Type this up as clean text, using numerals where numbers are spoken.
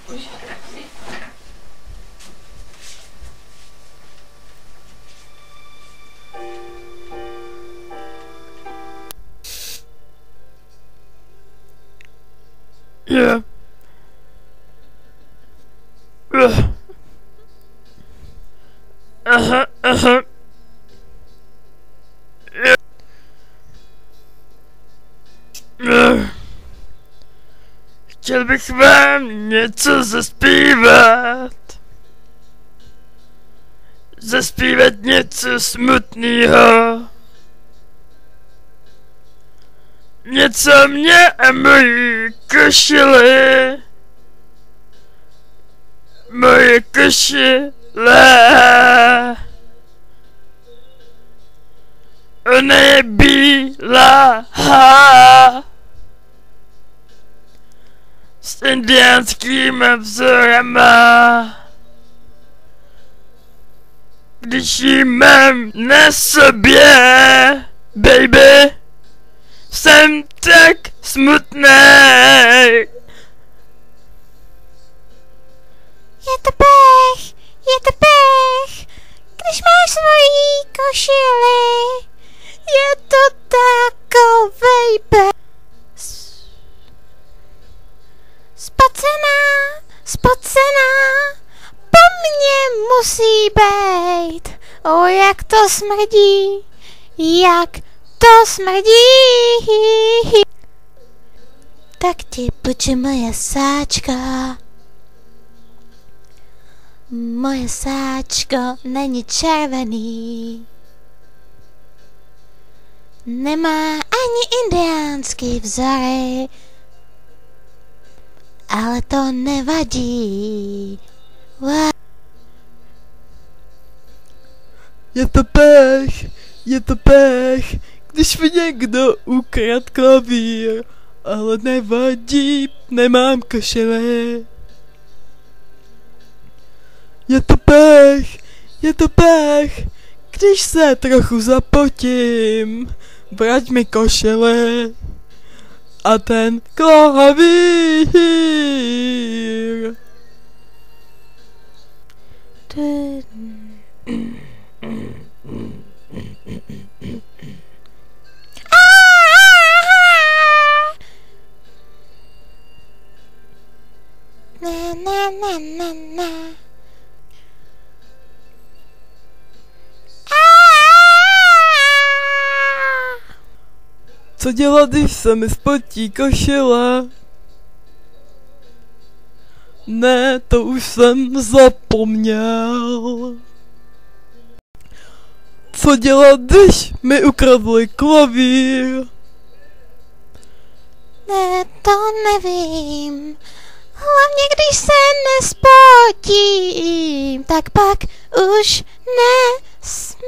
Yeah. Chtěl bych vám něco zaspívat. Zaspívat něco smutného. Něco mě a mojí košile. Moje košile. Ona je bílá. S indiánskýma vzorama. Když ji mám na sobě, baby, jsem tak smutnej. Je to pech, když máš svojí košili. Je to takovej pech. Spocená, po mně musí bejt. O, jak to smrdí, Tak ti půjču moje sáčko. Moje sáčko není červený. Nemá ani indiánský vzory. Ale to nevadí. Je to pech, když mi někdo ukradl klavír, ale nevadí, nemám košile. Je to pech, když se trochu zapotím, vrať mi košile a ten klavír. Na. Co dělat, když se mi spotí košile? Ne, to už jsem zapomněl. Co dělat, když mi ukradli klavír? Ne, to nevím. Hlavně když se nespotím, tak pak už nesmrdí.